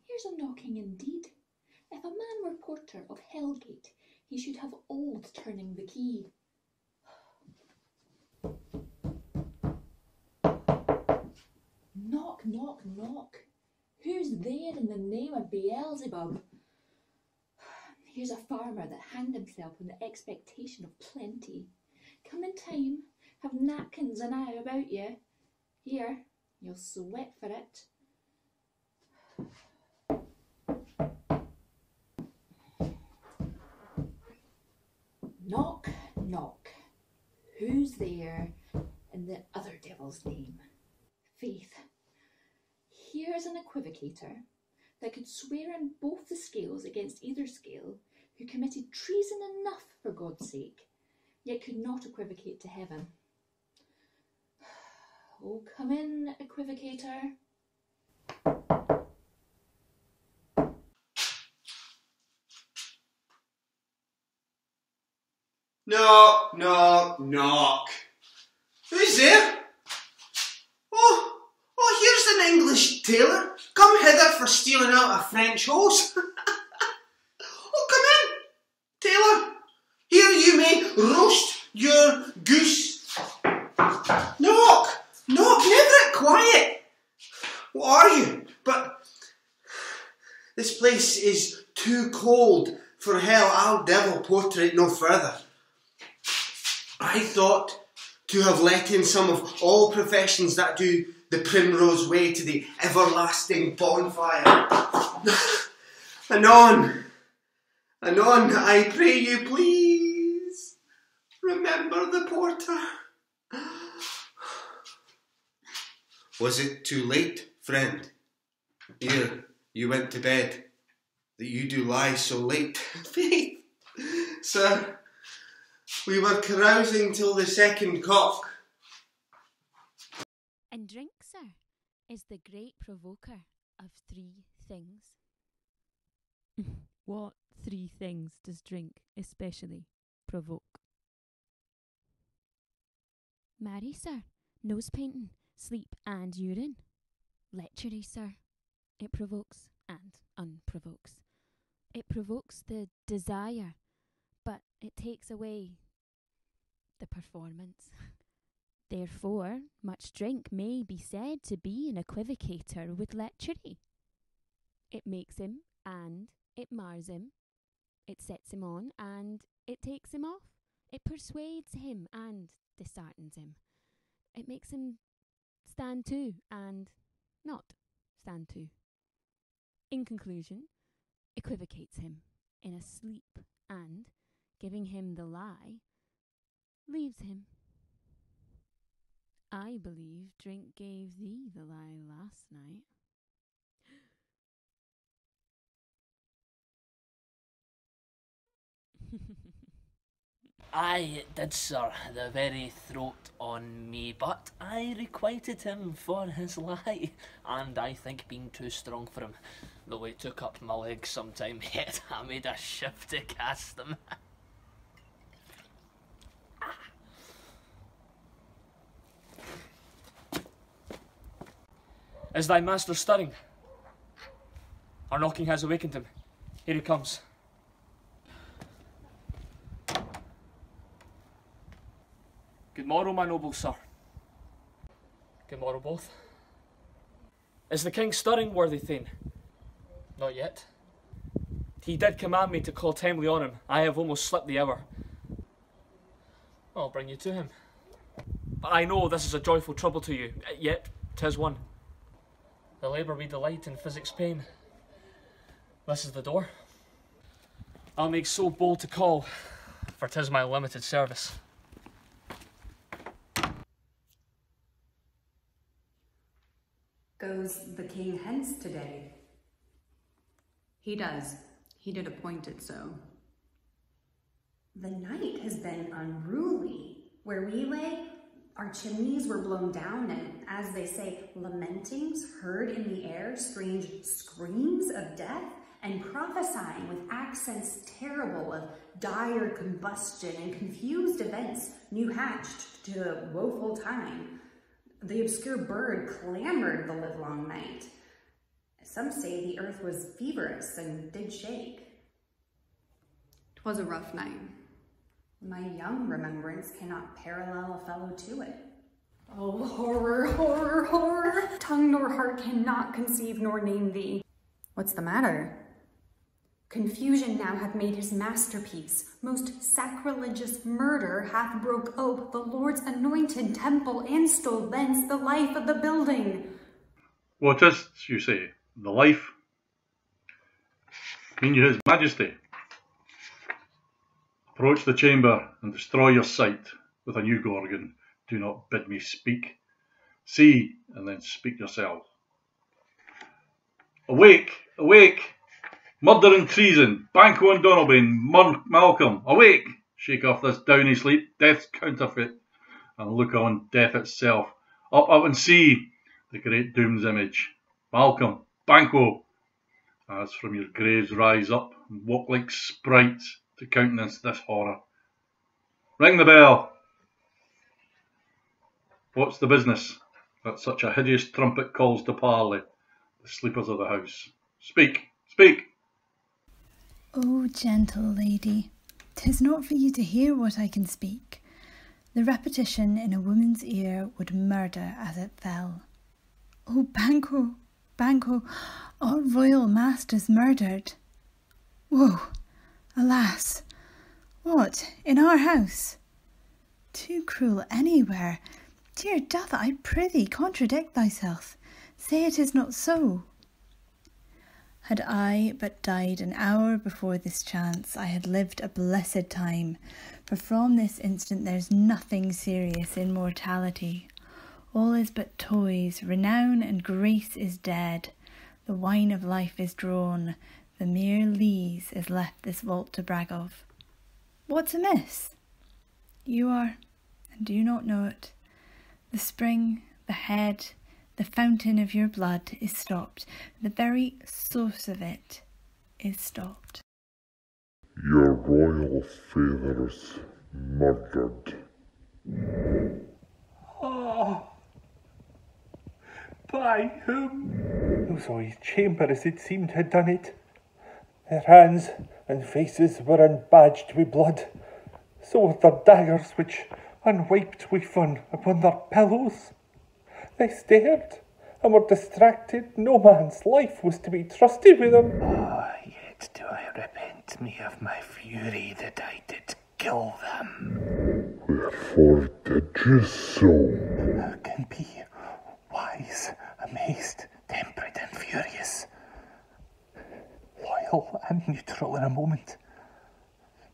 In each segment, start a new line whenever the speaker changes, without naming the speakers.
Here's a knocking indeed. If a man were porter of Hellgate, he should have old turning the key. Knock, knock, knock. Who's there in the name of Beelzebub? Here's a farmer that hanged himself in the expectation of plenty. Come in time, have napkins and eye about you. Here, you'll sweat for it. Knock, knock. Who's there in the other devil's name? Faith, here's an equivocator that could swear on both the scales against either scale, who committed treason enough for God's sake, yet could not equivocate to heaven. Oh, come in, equivocator.
Knock, knock, knock. Who's there? Oh, here's an English tailor, come hither for stealing out a French hose. Oh, come in, tailor. Here you may roast your goose. Knock, knock, never quiet. What are you? But this place is too cold for hell. I'll devil porter it no further. I thought to have let in some of all professions that do the primrose way to the everlasting bonfire. Anon, anon, I pray you please, remember the porter. Was it too late, friend, ere you went to bed, that you do lie so late? Faith, sir, we were carousing till the second cock.
And drink, sir, is the great provoker of three things. What three things does drink especially provoke? Marry, sir, nose painting, sleep and urine. Lechery, sir, it provokes and unprovokes. It provokes the desire, but it takes away the performance. Therefore, much drink may be said to be an equivocator with lechery. It makes him and it mars him. It sets him on and it takes him off. It persuades him and disheartens him. It makes him stand to and not stand to. In conclusion, equivocates him in a sleep and, giving him the lie, leaves him. I believe drink gave thee the lie last night.
Aye, it did, sir, the very throat on me, but I requited him for his lie, and I think being too strong for him, though he took up my legs sometime, yet I made a shift to cast them. Is thy master stirring? Our knocking has awakened him. Here he comes. Good morrow, my noble sir. Good morrow, both. Is the king stirring, worthy Thane? Not yet. He did command me to call timely on him. I have almost slipped the hour. I'll bring you to him. But I know this is a joyful trouble to you, yet 'tis one. The labour we delight in physics pain. This is the door. I'll make so bold to call, for 'tis my limited service.
Goes the king hence today?
He does. He did appoint it so.
The night has been unruly. Where we lay, our chimneys were blown down, and as they say, lamentings heard in the air, strange screams of death, and prophesying with accents terrible of dire combustion and confused events new hatched to woeful time. The obscure bird clamoured the livelong night. Some say the earth was feverous and did shake.
'Twas a rough night.
My young remembrance cannot parallel a fellow to it.
Oh, horror, horror, horror! Tongue nor heart cannot conceive nor name thee.
What's the matter?
Confusion now hath made his masterpiece. Most sacrilegious murder hath broke ope the Lord's anointed temple and stole thence the life of the building.
What is't, you say, the life? Mean you his majesty? Approach the chamber and destroy your sight with a new Gorgon. Do not bid me speak. See, and then speak yourself. Awake, awake! Murder and treason, Banquo and Donalbain, Malcolm, awake! Shake off this downy sleep, death's counterfeit, and look on death itself. Up, up and see the great doom's image. Malcolm, Banquo, as from your graves rise up and walk like sprites to countenance this horror. Ring the bell. What's the business that such a hideous trumpet calls to parley, the sleepers of the house? Speak, speak!
O gentle lady, 'tis not for you to hear what I can speak. The repetition in a woman's ear would murder as it fell. O Banquo, Banquo, our royal master's murdered. Woe, alas, what, in our house? Too cruel anywhere. Dear Duff, I prithee contradict thyself. Say it is not so. Had I but died an hour before this chance, I had lived a blessed time, for from this instant there's nothing serious in mortality. All is but toys, renown and grace is dead, the wine of life is drawn, the mere lees is left this vault to brag of. What's amiss? You are, and do not know it. The spring, the head, the fountain of your blood is stopped. The very source of it is stopped.
Your royal father's murdered.
Oh, by whom? Those old chambers, it seemed, had done it. Their hands and faces were unbadged with blood. So were their daggers, which unwiped with fun upon their pillows. They stared and were distracted. No man's life was to be trusted with them.
Oh, yet do I repent me of my fury that I did kill them.
Wherefore did you so?
Who can be wise, amazed, temperate and furious, loyal and neutral in a moment?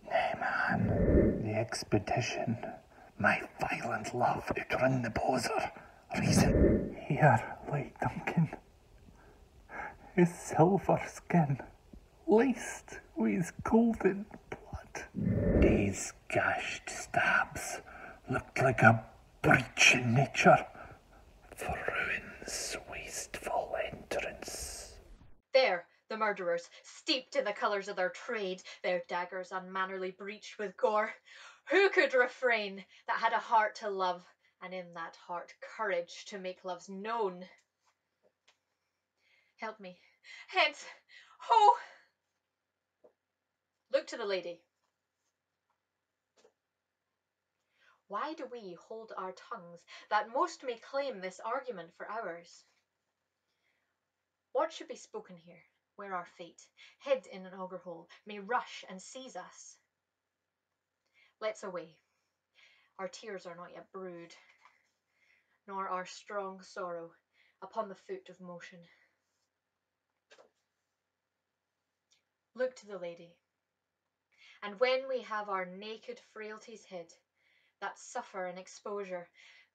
Nay, man, the expedition, my violent love outrun the poser. Reason.
Here lay Duncan, his silver skin laced with his golden blood.
These gashed stabs looked like a breach in nature, for ruin's wasteful entrance.
There, the murderers, steeped in the colours of their trade, their daggers unmannerly breached with gore. Who could refrain that had a heart to love, and in that heart courage to make loves known? Help me. Hence! Ho! Look to the lady. Why do we hold our tongues, that most may claim this argument for ours? What should be spoken here, where our fate, hid in an auger hole, may rush and seize us? Let's away. Our tears are not yet brewed, nor our strong sorrow upon the foot of motion. Look to the lady, and when we have our naked frailties hid, that suffer an exposure,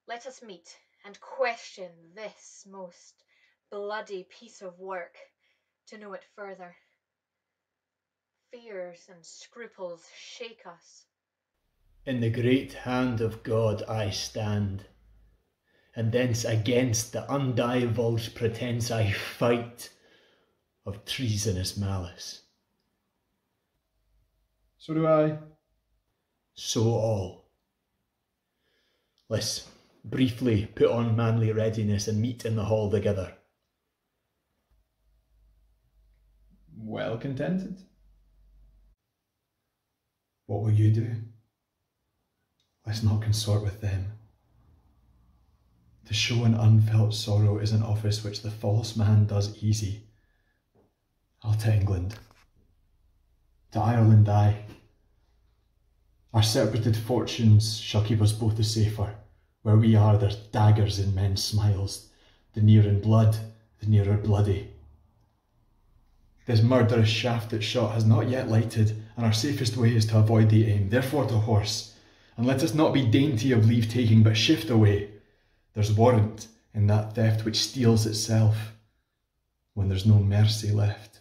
let us meet and question this most bloody piece of work, to know it further. Fears and scruples shake us.
In the great hand of God I stand, and thence against the undivulged pretence I fight of treasonous malice.
So do I.
So all. Listen, briefly put on manly readiness and meet in the hall together.
Well contented.
What will you do? Let's not consort with them. To show an unfelt sorrow is an office which the false man does easy. I'll to England. To Ireland I. Our separated fortunes shall keep us both the safer. Where we are, there's daggers in men's smiles. The near in blood, the nearer bloody. This murderous shaft that shot has not yet lighted, and our safest way is to avoid the aim. Therefore to horse, and let us not be dainty of leave-taking, but shift away. There's warrant in that theft which steals itself, when there's no mercy left.